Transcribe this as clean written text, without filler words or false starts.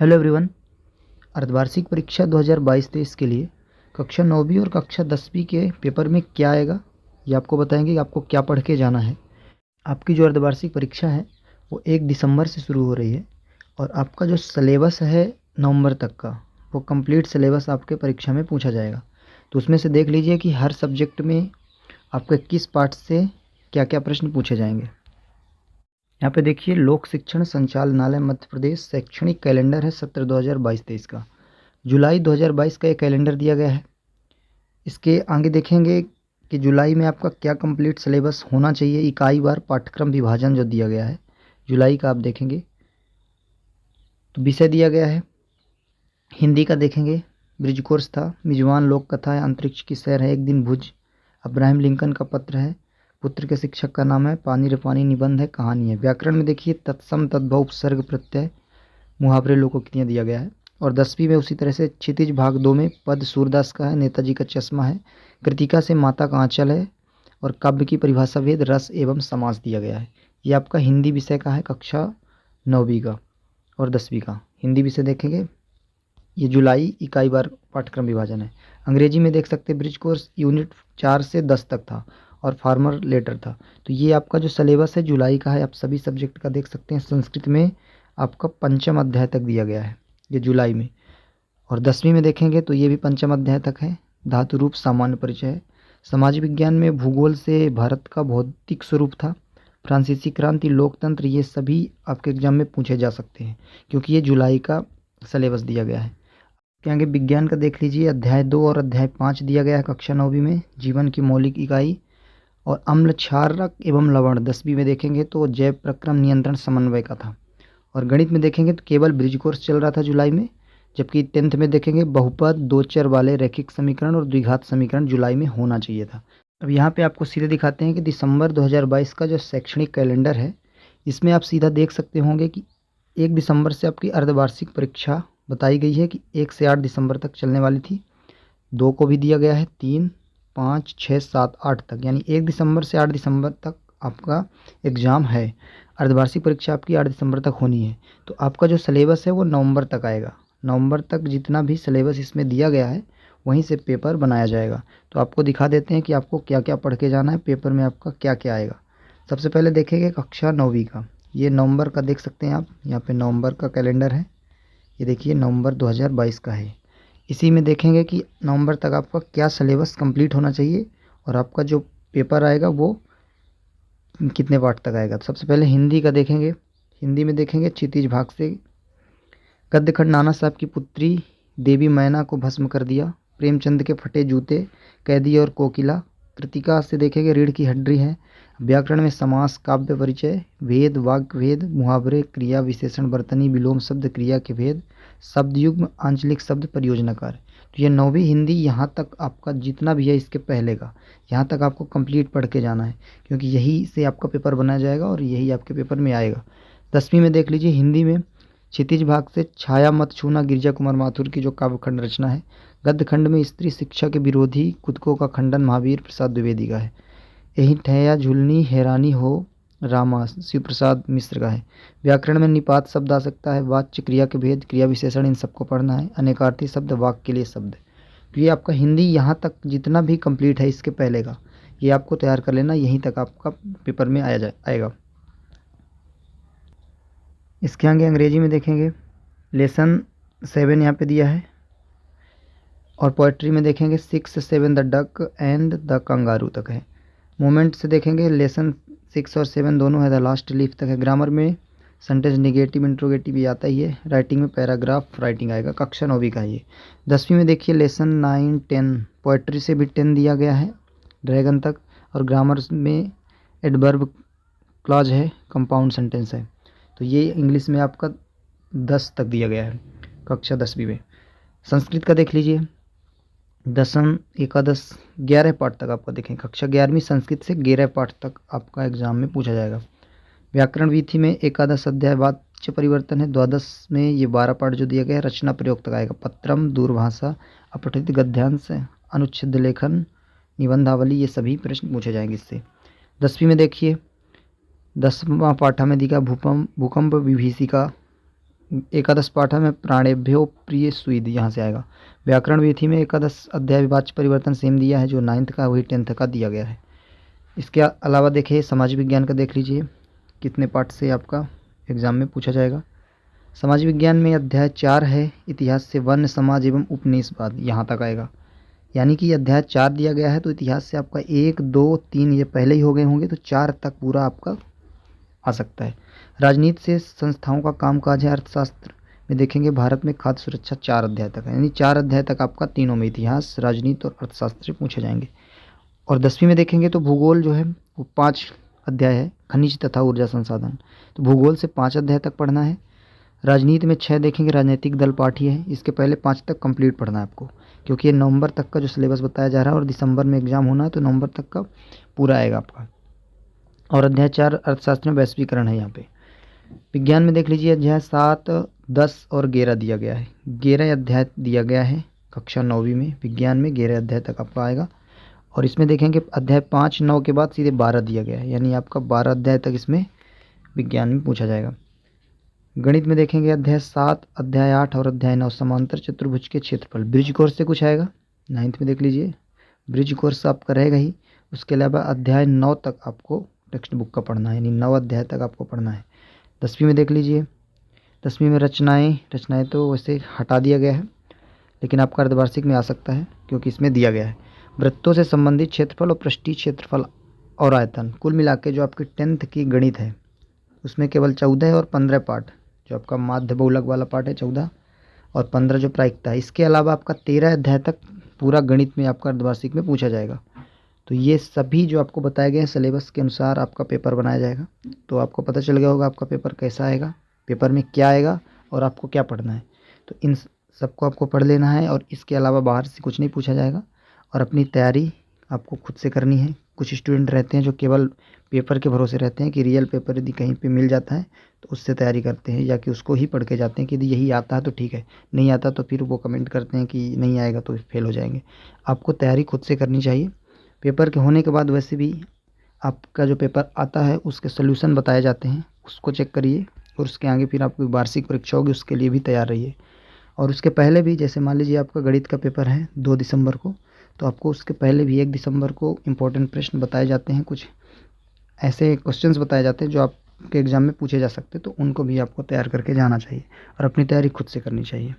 Hello everyone. अर्धवार्षिक परीक्षा 2022-23 के लिए कक्षा 9वीं और कक्षा 10वीं के पेपर में क्या आएगा ये आपको बताएंगे कि आपको क्या पढ़ के जाना है। आपकी जो अर्धवार्षिक परीक्षा है वो 1 दिसंबर से शुरू हो रही है और आपका जो सिलेबस है नवंबर तक का, वो कंप्लीट सिलेबस आपके परीक्षा में पूछा जाएगा। तो उसमें से देख लीजिए कि हर सब्जेक्ट में आपके किस पार्ट से क्या क्या प्रश्न पूछे जाएंगे। यहाँ पे देखिए, लोक शिक्षण संचालनालय मध्य प्रदेश शैक्षणिक कैलेंडर है सत्र 2022-23 का। जुलाई 2022 का ये कैलेंडर दिया गया है। इसके आगे देखेंगे कि जुलाई में आपका क्या कंप्लीट सिलेबस होना चाहिए, इकाई वार पाठ्यक्रम विभाजन जो दिया गया है जुलाई का। आप देखेंगे तो विषय दिया गया है हिंदी का, देखेंगे ब्रिज कोर्स था, मिजवान लोक कथा है, अंतरिक्ष की सैर है, एक दिन भुज, अब्राहम लिंकन का पत्र है, पुत्र के शिक्षक का नाम है, पानी रे पानी निबंध है, कहानी है। व्याकरण में देखिए तत्सम तद्भव उपसर्ग प्रत्यय मुहावरे लोकोक्तियाँ दिया गया है। और 10वीं में उसी तरह से क्षितिज भाग 2 में पद सूरदास का है, नेताजी का चश्मा है, कृतिका से माता का आंचल है और काव्य की परिभाषा भेद रस एवं समास दिया गया है। ये आपका हिंदी विषय का है, कक्षा 9वीं का और 10वीं का हिंदी विषय देखेंगे। ये जुलाई इकाई बार पाठ्यक्रम विभाजन है। अंग्रेजी में देख सकते हैं ब्रिज कोर्स यूनिट 4 से 10 तक था और फार्मर लेटर था। तो ये आपका जो सिलेबस है जुलाई का है, आप सभी सब्जेक्ट का देख सकते हैं। संस्कृत में आपका 5म अध्याय तक दिया गया है ये जुलाई में। और 10वीं में देखेंगे तो ये भी 5म अध्याय तक है, धातु रूप सामान्य परिचय है। समाज विज्ञान में भूगोल से भारत का भौतिक स्वरूप था, फ्रांसीसी क्रांति, लोकतंत्र, ये सभी आपके एग्जाम में पूछे जा सकते हैं क्योंकि ये जुलाई का सिलेबस दिया गया है। के आगे विज्ञान का देख लीजिए, अध्याय 2 और अध्याय 5 दिया गया है कक्षा 9वीं में, जीवन की मौलिक इकाई और अम्ल क्षारक एवं लवण। 10वीं में देखेंगे तो जैव प्रक्रम नियंत्रण समन्वय का था। और गणित में देखेंगे तो केवल ब्रिज कोर्स चल रहा था जुलाई में, जबकि 10th में देखेंगे बहुपद, दो चर वाले रैखिक समीकरण और द्विघात समीकरण जुलाई में होना चाहिए था। अब यहाँ पे आपको सीधे दिखाते हैं कि दिसंबर 2022 का जो शैक्षणिक कैलेंडर है, इसमें आप सीधा देख सकते होंगे कि 1 दिसंबर से आपकी अर्धवार्षिक परीक्षा बताई गई है कि 1 से 8 दिसंबर तक चलने वाली थी। 2 को भी दिया गया है, 3, 5, 6, 7, 8 तक, यानी 1 दिसंबर से 8 दिसंबर तक आपका एग्ज़ाम है। अर्धवार्षिक परीक्षा आपकी 8 दिसंबर तक होनी है। तो आपका जो सिलेबस है वो नवंबर तक आएगा। नवंबर तक जितना भी सिलेबस इसमें दिया गया है वहीं से पेपर बनाया जाएगा। तो आपको दिखा देते हैं कि आपको क्या क्या पढ़ के जाना है, पेपर में आपका क्या क्या आएगा। सबसे पहले देखेंगे कक्षा 9वीं का, ये नवंबर का देख सकते हैं आप, यहाँ पे नवंबर का कैलेंडर है। ये देखिए नवंबर 2022 का है। इसी में देखेंगे कि नवंबर तक आपका क्या सिलेबस कंप्लीट होना चाहिए और आपका जो पेपर आएगा वो कितने पार्ट तक आएगा। तो सबसे पहले हिंदी का देखेंगे। हिंदी में देखेंगे क्षितिज भाग से गद्य खंड, नाना साहब की पुत्री देवी मैना को भस्म कर दिया, प्रेमचंद के फटे जूते, कैदी और कोकिला। कृतिका से देखेंगे रीढ़ की हड्डी है। व्याकरण में समास, काव्य परिचय, भेद, वाक्य भेद, मुहावरे, क्रिया विशेषण, बर्तनी, विलोम शब्द, क्रिया के भेद, शब्द युग्म, आंचलिक शब्द, परियोजना कार्य। तो ये 9वीं हिंदी यहाँ तक आपका जितना भी है इसके पहले का, यहाँ तक आपको कंप्लीट पढ़ के जाना है क्योंकि यही से आपका पेपर बनाया जाएगा और यही आपके पेपर में आएगा। 10वीं में देख लीजिए, हिंदी में क्षितिज भाग से छाया मत छूना, गिरिजा कुमार माथुर की जो काव्यखंड रचना है। गद्य खंड में स्त्री शिक्षा के विरोधी कुतकों का खंडन महावीर प्रसाद द्विवेदी का है। यही ठहया झुलनी हैरानी हो रामा, शिव प्रसाद मिश्र का है। व्याकरण में निपात शब्द आ सकता है, वाच्य, क्रिया के भेद, क्रिया विशेषण, इन सबको पढ़ना है। अनेकार्थी शब्द, वाक्य के लिए शब्द। तो ये आपका हिंदी यहाँ तक जितना भी कंप्लीट है इसके पहले का, ये आपको तैयार कर लेना, यहीं तक आपका पेपर में आएगा। इसके आगे अंग्रेजी में देखेंगे, लेसन 7 यहाँ पे दिया है। और पोएट्री में देखेंगे 6 से 7 the duck and the kangaroo तक है। मोमेंट से देखेंगे लेसन 6 और 7 दोनों है, द लास्ट लीफ तक है। ग्रामर में सेंटेंस निगेटिव इंट्रोगेटिव भी आता ही है। राइटिंग में पैराग्राफ राइटिंग आएगा, कक्षा 9वीं का ये। 10वीं में देखिए लेसन 9, 10, पोएट्री से भी 10 दिया गया है ड्रैगन तक। और ग्रामर में एडवर्ब क्लॉज है, कंपाउंड सेंटेंस है। तो ये इंग्लिश में आपका 10 तक दिया गया है कक्षा 10वीं में। संस्कृत का देख लीजिए, दसम, एकादश, 11 पाठ तक आपका देखें। कक्षा 11वीं संस्कृत से 11 पाठ तक आपका एग्जाम में पूछा जाएगा। व्याकरण विधि में एकादश अध्याय वाच्य परिवर्तन है। द्वादश में ये 12 पाठ जो दिया गया है रचना प्रयोग तक आएगा। पत्रम, दूरभाषा, अपठित गद्यांश, अनुच्छेद लेखन, निबंधावली, ये सभी प्रश्न पूछे जाएंगे इससे। 10वीं में देखिए 10वां पाठा में दिखा भूकंप विभीषिका एकादश पाठ में प्राणेभ्यो प्रिय सुईद यहाँ से आएगा। व्याकरण विधि में एकादश अध्याय विभाज्य परिवर्तन सेम दिया है, जो 9th का वही 10th का दिया गया है। इसके अलावा देखिए समाज विज्ञान का देख लीजिए कितने पार्ट से आपका एग्जाम में पूछा जाएगा। समाज विज्ञान में अध्याय 4 है, इतिहास से वन्य समाज एवं उपनिवेशवाद, यहाँ तक आएगा। यानी कि अध्याय 4 दिया गया है तो इतिहास से आपका 1, 2, 3 ये पहले ही हो गए होंगे, तो 4 तक पूरा आपका आ सकता है। राजनीति से संस्थाओं का कामकाज है, अर्थशास्त्र में देखेंगे भारत में खाद्य सुरक्षा 4 अध्याय तक है। यानी 4 अध्याय तक आपका तीनों में इतिहास, राजनीति और अर्थशास्त्र से पूछे जाएंगे। और 10वीं में देखेंगे तो भूगोल जो है वो 5 अध्याय है, खनिज तथा ऊर्जा संसाधन, तो भूगोल से 5 अध्याय तक पढ़ना है। राजनीति में 6 देखेंगे, राजनीतिक दल पाठी है, इसके पहले 5 तक कंप्लीट पढ़ना है आपको, क्योंकि ये नवंबर तक का जो सिलेबस बताया जा रहा है और दिसंबर में एग्जाम होना है, तो नवंबर तक का पूरा आएगा आपका। और अध्याय 4 अर्थशास्त्र में वैश्वीकरण है। यहाँ पे विज्ञान में देख लीजिए अध्याय 7, 10 और 11 दिया गया है। 11 अध्याय दिया गया है कक्षा 9वीं में, विज्ञान में 11 अध्याय तक आपका आएगा। और इसमें देखेंगे अध्याय 5, 9 के बाद सीधे 12 दिया गया है, यानी आपका 12 अध्याय तक इसमें विज्ञान में पूछा जाएगा। गणित में देखेंगे अध्याय 7, अध्याय 8 और अध्याय 9 समांतर चतुर्भुज के क्षेत्रफल, ब्रिज कोर्स से कुछ आएगा। 9th में देख लीजिए ब्रिज कोर्स आपका रहेगा ही। उसके अलावा अध्याय 9 तक आपको टेक्स्ट बुक का पढ़ना है, यानी 9 अध्याय तक आपको पढ़ना है। 10वीं में देख लीजिए, 10वीं में रचनाएँ तो वैसे हटा दिया गया है, लेकिन आपका अर्धवार्षिक में आ सकता है क्योंकि इसमें दिया गया है। वृत्तों से संबंधित क्षेत्रफल और पृष्ठीय क्षेत्रफल और आयतन, कुल मिला के जो आपकी 10th की गणित है उसमें केवल 14 और 15 पार्ट, जो आपका माध्य बहुलक वाला पार्ट है 14 और 15 जो प्रायिकता है। इसके अलावा आपका 13 अध्याय तक पूरा गणित में आपका अर्धवार्षिक में पूछा जाएगा। तो ये सभी जो आपको बताए गए हैं सिलेबस के अनुसार आपका पेपर बनाया जाएगा। तो आपको पता चल गया होगा आपका पेपर कैसा आएगा, पेपर में क्या आएगा और आपको क्या पढ़ना है। तो इन सबको आपको पढ़ लेना है और इसके अलावा बाहर से कुछ नहीं पूछा जाएगा। और अपनी तैयारी आपको खुद से करनी है। कुछ स्टूडेंट रहते हैं जो केवल पेपर के भरोसे रहते हैं कि रियल पेपर यदि कहीं पे मिल जाता है तो उससे तैयारी करते हैं, या कि उसको ही पढ़ के जाते हैं कि यदि यही आता है तो ठीक है, नहीं आता तो फिर वो कमेंट करते हैं कि नहीं आएगा तो फेल हो जाएंगे। आपको तैयारी खुद से करनी चाहिए। पेपर के होने के बाद वैसे भी आपका जो पेपर आता है उसके सोल्यूशन बताए जाते हैं, उसको चेक करिए और उसके आगे फिर आपकी वार्षिक परीक्षा होगी, उसके लिए भी तैयार रहिए। और उसके पहले भी, जैसे मान लीजिए आपका गणित का पेपर है 2 दिसंबर को, तो आपको उसके पहले भी 1 दिसंबर को इम्पोर्टेंट प्रश्न बताए जाते हैं, कुछ ऐसे क्वेश्चंस बताए जाते हैं जो आपके एग्ज़ाम में पूछे जा सकते हैं, तो उनको भी आपको तैयार करके जाना चाहिए और अपनी तैयारी खुद से करनी चाहिए।